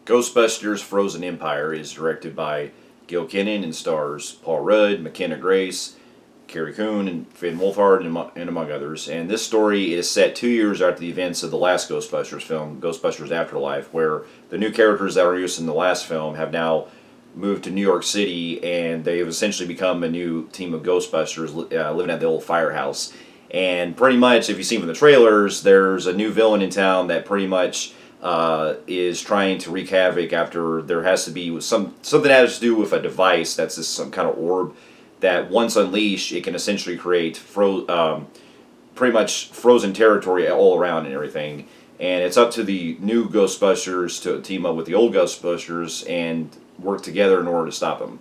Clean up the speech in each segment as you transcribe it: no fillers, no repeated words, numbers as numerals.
Ghostbusters Frozen Empire is directed by Gil Kinnan and stars Paul Rudd, McKenna Grace, Carrie Coon, and Finn Wolfhard, and among others. And this story is set 2 years after the events of the last Ghostbusters film, Ghostbusters Afterlife, where the new characters that were used in the last film have now moved to New York City, and they've essentially become a new team of Ghostbusters living at the old firehouse. And pretty much, if you've seen from the trailers, there's a new villain in town that pretty much is trying to wreak havoc after there has to be something that has to do with a device that's just some kind of orb that once unleashed, it can essentially create pretty much frozen territory all around and everything. And it's up to the new Ghostbusters to team up with the old Ghostbusters and work together in order to stop them.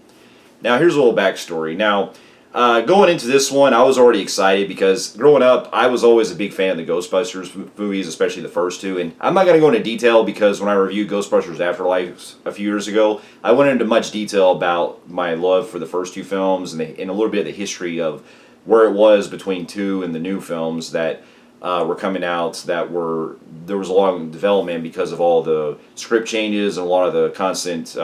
Now, here's a little backstory. Now, going into this one, I was already excited because growing up, I was always a big fan of the Ghostbusters movies, especially the first two. And I'm not going to go into detail because when I reviewed Ghostbusters Afterlife a few years ago, I went into much detail about my love for the first two films and a little bit of the history of where it was between two and the new films that were coming out. There was a lot of development because of all the script changes and a lot of the constant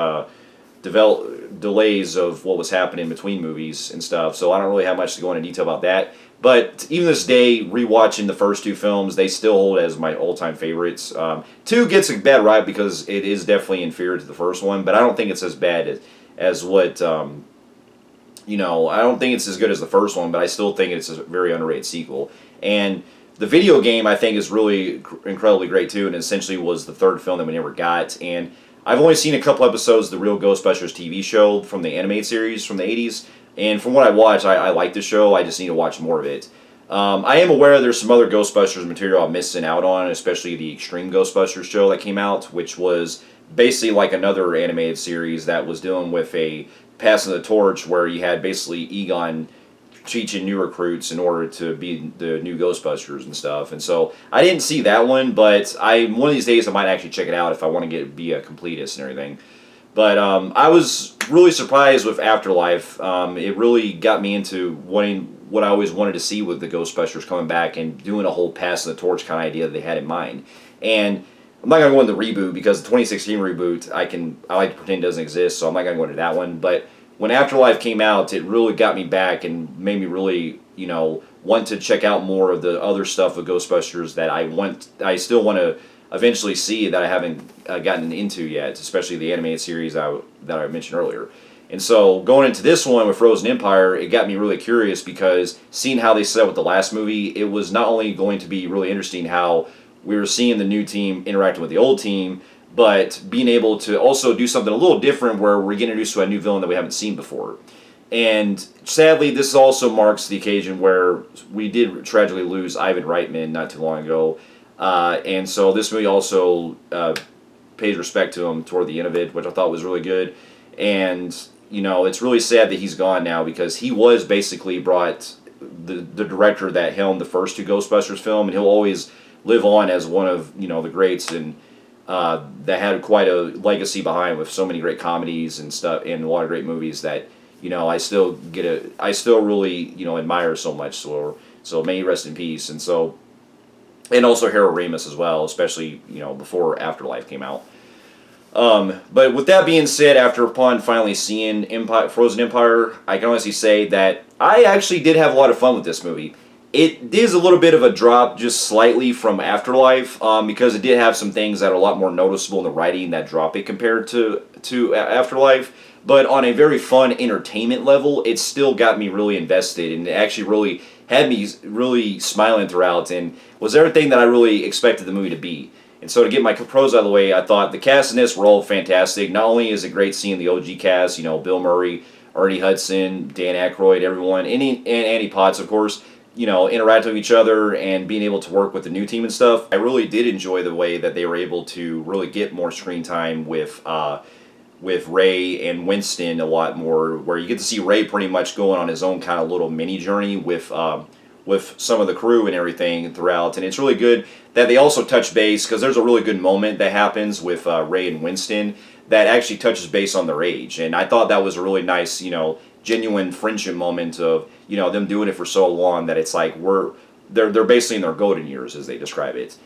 delays of what was happening between movies and stuff, so I don't really have much to go into detail about that. But even this day, rewatching the first two films, they still hold as my all-time favorites. Two gets a bad rap because it is definitely inferior to the first one, but I don't think it's as bad as what, I don't think it's as good as the first one, but I still think it's a very underrated sequel. And the video game, I think, is really incredibly great, too, and essentially was the third film that we never got. And I've only seen a couple episodes of the Real Ghostbusters TV show from the animated series from the 80s, and from what I watched, I like the show. I just need to watch more of it. I am aware there's some other Ghostbusters material I'm missing out on, especially the Extreme Ghostbusters show that came out, which was basically like another animated series that was dealing with a passing the torch where you had basically Egon teaching new recruits in order to be the new Ghostbusters and stuff. And so I didn't see that one, but one of these days I might actually check it out if I want to be a completist and everything. But I was really surprised with Afterlife. It really got me into wanting what I always wanted to see with the Ghostbusters coming back and doing a whole passing the torch kind of idea that they had in mind. And I'm not going to go into the reboot because the 2016 reboot I like to pretend doesn't exist, so I'm not going to go into that one. But when Afterlife came out, it really got me back and made me really, want to check out more of the other stuff with Ghostbusters that I still want to eventually see that I haven't gotten into yet, especially the animated series that I mentioned earlier. And so going into this one with Frozen Empire, it got me really curious because seeing how they set up with the last movie, it was not only going to be really interesting how we were seeing the new team interacting with the old team, but being able to also do something a little different where we're getting introduced to a new villain that we haven't seen before. And sadly, this also marks the occasion where we did tragically lose Ivan Reitman not too long ago. And so this movie also pays respect to him toward the end of it, which I thought was really good. And, it's really sad that he's gone now because he was basically brought the director that helmed the first two Ghostbusters film, and he'll always live on as one of, the greats and that had quite a legacy behind with so many great comedies and stuff and a lot of great movies that I still really admire so much. So may he rest in peace. And also Harold Ramis as well, especially before Afterlife came out. But with that being said, upon finally seeing Frozen Empire, I can honestly say that I actually did have a lot of fun with this movie. It is a little bit of a drop just slightly from Afterlife because it did have some things that are a lot more noticeable in the writing that drop it compared to Afterlife. But on a very fun entertainment level, it still got me really invested and it actually really had me really smiling throughout and was everything that I really expected the movie to be. And so to get my pros out of the way, I thought the cast in this were all fantastic. Not only is it great seeing the OG cast, Bill Murray, Ernie Hudson, Dan Aykroyd, everyone, and Annie Potts, of course, interacting with each other and being able to work with the new team and stuff. I really did enjoy the way that they were able to really get more screen time with Ray and Winston a lot more, where you get to see Ray pretty much going on his own kind of little mini journey with some of the crew and everything throughout. And it's really good that they also touch base because there's a really good moment that happens with Ray and Winston that actually touches base on their age. And I thought that was a really nice, genuine friendship moment of them doing it for so long that it's like they're basically in their golden years as they describe it.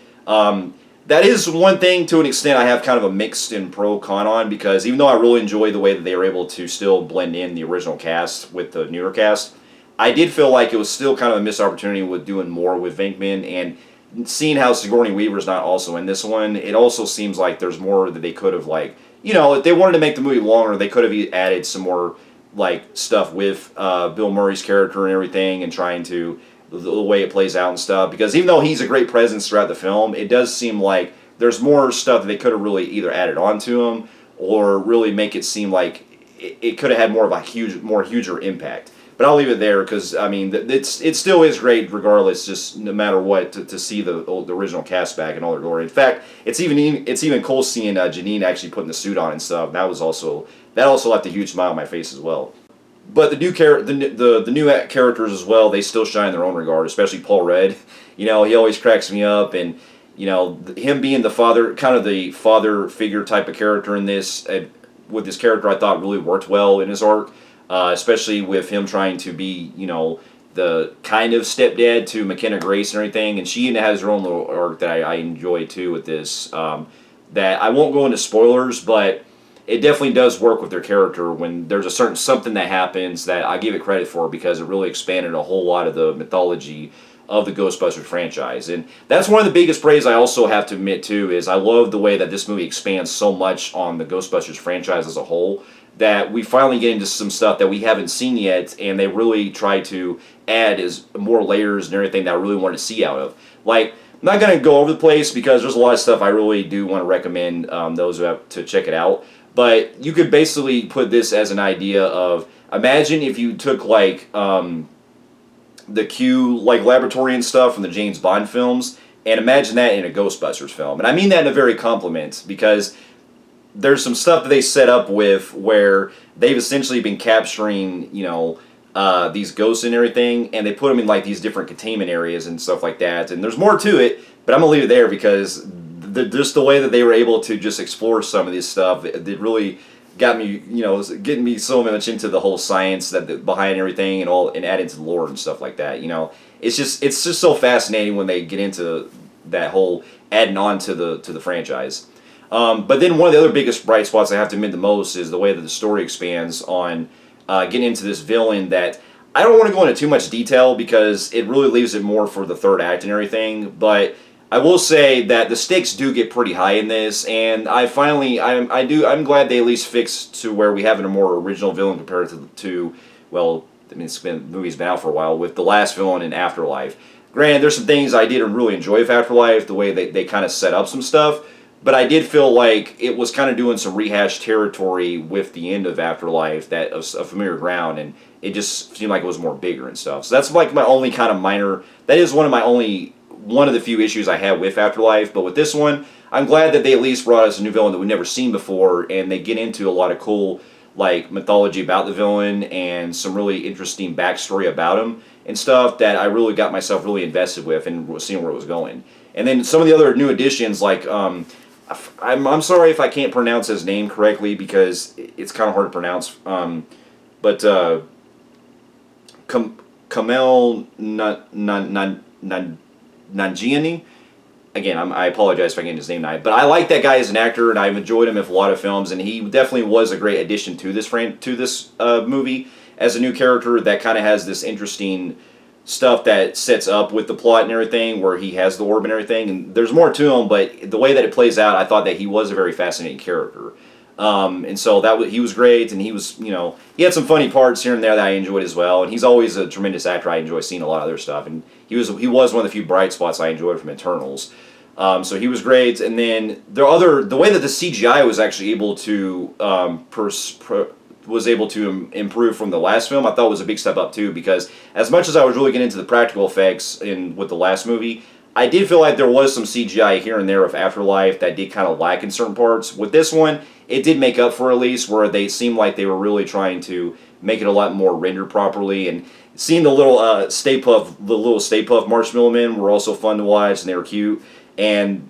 that is one thing to an extent I have kind of a mixed and pro con on, because even though I really enjoy the way that they were able to still blend in the original cast with the newer cast, I did feel like it was still kind of a missed opportunity with doing more with Venkman, and seeing how Sigourney Weaver's not also in this one, it also seems like there's more that they could have, like, if they wanted to make the movie longer, they could have added some more like stuff with Bill Murray's character and everything, and trying to the way it plays out and stuff, because even though he's a great presence throughout the film, it does seem like there's more stuff that they could have really either added onto him or really make it seem like it could have had more of a huger impact. But I'll leave it there, because I mean it still is great regardless, just no matter what, to see the original cast back in all their glory. In fact, it's even cool seeing Janine actually putting the suit on and stuff. That also left a huge smile on my face as well. But the new characters as well, they still shine in their own regard, especially Paul Rudd. He always cracks me up, and him being the father, kind of the father figure type of character in this, with this character, I thought really worked well in his arc, especially with him trying to be, the kind of stepdad to McKenna Grace and everything, and she has her own little arc that I enjoy too with this. That I won't go into spoilers, but it definitely does work with their character when there's something that happens that I give it credit for, because it really expanded a whole lot of the mythology of the Ghostbusters franchise. And that's one of the biggest praise I also have to admit too, is I love the way that this movie expands so much on the Ghostbusters franchise as a whole, that we finally get into some stuff that we haven't seen yet, and they really try to add more layers and everything that I really want to see out of. Like, I'm not going to go over the place, because there's a lot of stuff I really do want to recommend those who have to check it out. But you could basically put this as an idea of, imagine if you took like the Q like laboratory and stuff from the James Bond films, and imagine that in a Ghostbusters film. And I mean that in a very compliment, because there's some stuff that they set up with where they've essentially been capturing, these ghosts and everything, and they put them in like these different containment areas and stuff like that. And there's more to it, but I'm gonna leave it there, because just the way that they were able to just explore some of this stuff, it really got me, getting me so much into the whole science that behind everything, and added to the lore and stuff like that. It's just so fascinating when they get into that whole adding on to the franchise. But then one of the other biggest bright spots I have to admit the most is the way that the story expands on getting into this villain that I don't want to go into too much detail, because it really leaves it more for the third act and everything. But I will say that the stakes do get pretty high in this, and I'm glad they at least fixed to where we have a more original villain compared to well, I mean, the movie's been out for a while, with the last villain in Afterlife. Granted, there's some things I didn't really enjoy with Afterlife, the way they kind of set up some stuff, but I did feel like it was kind of doing some rehashed territory with the end of Afterlife, that of familiar ground, and it just seemed like it was more bigger and stuff. So that's like my only kind of minor. That is one of the few issues I had with Afterlife. But with this one, I'm glad that they at least brought us a new villain that we've never seen before, and they get into a lot of cool like mythology about the villain and some really interesting backstory about him and stuff that I really got myself really invested with and seeing where it was going. And then some of the other new additions, like I'm sorry if I can't pronounce his name correctly, because it's kind of hard to pronounce. But Kamel Nanjiani. Again, I apologize if I get his name right, but I like that guy as an actor, and I've enjoyed him in a lot of films, and he definitely was a great addition to this movie as a new character that kind of has this interesting stuff that sets up with the plot and everything, where he has the orb and everything, and there's more to him, but the way that it plays out, I thought that he was a very fascinating character. And so he was great, and he was, he had some funny parts here and there that I enjoyed as well, and he's always a tremendous actor. I enjoy seeing a lot of other stuff, and he was one of the few bright spots I enjoyed from Eternals. So he was great, and then the way that the CGI was actually able to improve from the last film, I thought was a big step up too, because as much as I was really getting into the practical effects with the last movie, I did feel like there was some CGI here and there of Afterlife that did kind of lack in certain parts. With this one, it did make up for, at least, where they seemed like they were really trying to make it a lot more rendered properly. And seeing the little Stay Puft Marshmallow Men were also fun to watch, and they were cute. And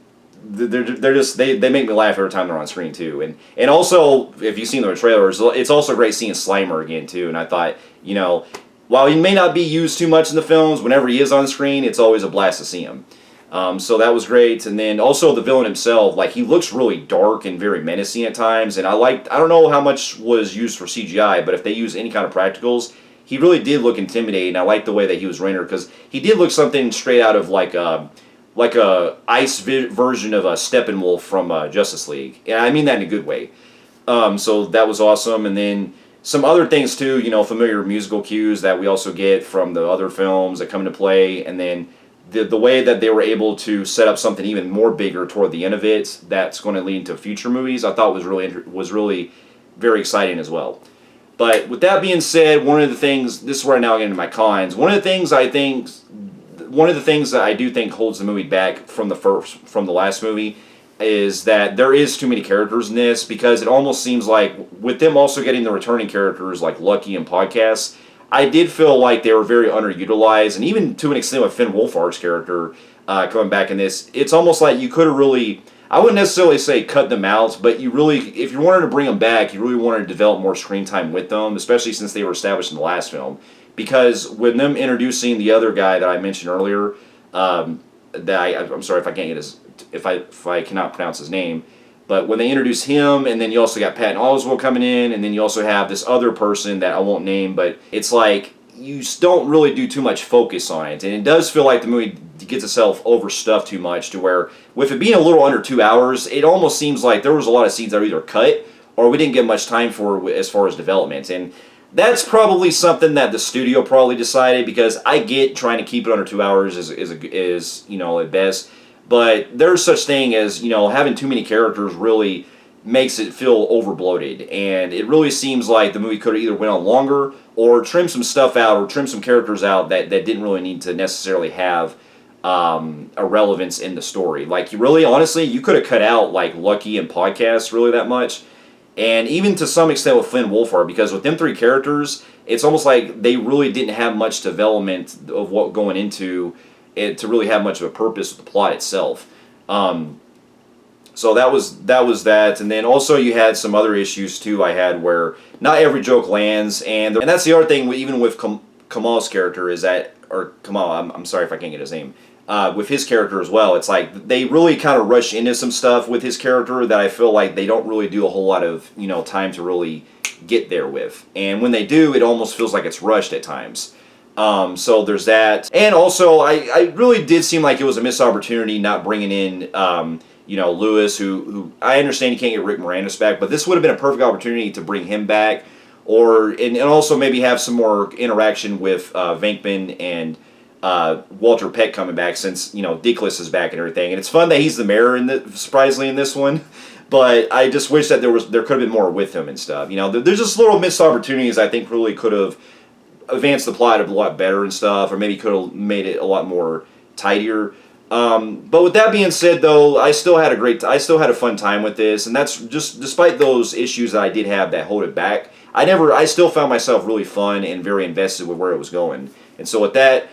they make me laugh every time they're on screen too. And also, if you've seen the trailers, it's also great seeing Slimer again too. And I thought, while he may not be used too much in the films, whenever he is on screen, it's always a blast to see him. So that was great. And then also the villain himself, like he looks really dark and very menacing at times. And I don't know how much was used for CGI, but if they use any kind of practicals, he really did look intimidating. I liked the way that he was rendered because he did look something straight out of like a version of a Steppenwolf from Justice League. And I mean that in a good way. So that was awesome. And then some other things too, familiar musical cues that we also get from the other films that come into play. And then the way that they were able to set up something even more bigger toward the end of it that's going to lead into future movies, I thought was really very exciting as well. But with that being said, one of the things, this is where I now get into my cons. One of the things that I do think holds the movie back from the last movie is that there is too many characters in this, because it almost seems like with them also getting the returning characters like Lucky and Podcast, I did feel like they were very underutilized, and even to an extent with Finn Wolfhard's character coming back in this, it's almost like you could have really, I wouldn't necessarily say cut them out, but you really, if you wanted to bring them back, you really wanted to develop more screen time with them, especially since they were established in the last film. Because when them introducing the other guy that I mentioned earlier, I'm sorry if I can't get if I cannot pronounce his name, but when they introduce him, and then you also got Patton Oswalt coming in, and then you also have this other person that I won't name, but it's like you don't really do too much focus on it, and it does feel like the movie gets itself overstuffed too much, to where with it being a little under 2 hours, it almost seems like there was a lot of scenes that were either cut or we didn't get much time for as far as development. And that's probably something that the studio probably decided, because I get trying to keep it under 2 hours is at best, but there's such thing as having too many characters really makes it feel overbloated, and it really seems like the movie could have either went on longer or trimmed some stuff out or trimmed some characters out that didn't really need to necessarily have a relevance in the story. Like, you really, honestly, you could have cut out like Lucky and Podcast really that much. And even to some extent with Finn Wolfhard, because with them three characters, it's almost like they really didn't have much development of what going into it to really have much of a purpose with the plot itself. So that was that. And then also you had some other issues too I had where not every joke lands. And that's the other thing, even with Kamal's character, is that, or Kamal, I'm sorry if I can't get his name. With his character as well, it's like they really kind of rush into some stuff with his character that I feel like they don't really do a whole lot of time to really get there with, and when they do, it almost feels like it's rushed at times. So there's that, and also I really did seem like it was a missed opportunity not bringing in Lewis, who I understand you can't get Rick Moranis back, but this would have been a perfect opportunity to bring him back, and also maybe have some more interaction with Venkman and Walter Peck coming back, since Dickless is back and everything, and it's fun that he's the mayor surprisingly in this one, but I just wish that there could have been more with him and stuff. There's just little missed opportunities I think really could have advanced the plot a lot better and stuff, or maybe could have made it a lot more tidier. But with that being said, though, I still had a fun time with this, and that's just despite those issues that I did have that hold it back. I still found myself really fun and very invested with where it was going, and so with that,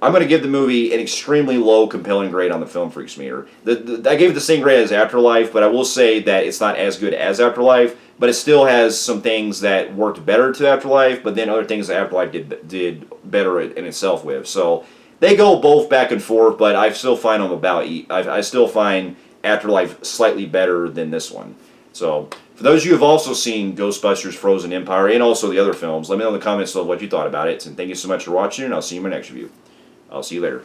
I'm going to give the movie an extremely low compelling grade on the Film Freaks meter. I gave it the same grade as Afterlife, but I will say that it's not as good as Afterlife, but it still has some things that worked better to Afterlife, but then other things that Afterlife did better in itself with. So they go both back and forth, but I still find them I still find Afterlife slightly better than this one. So for those of you who have also seen Ghostbusters Frozen Empire and also the other films, let me know in the comments what you thought about it. And thank you so much for watching, and I'll see you in my next review. I'll see you later.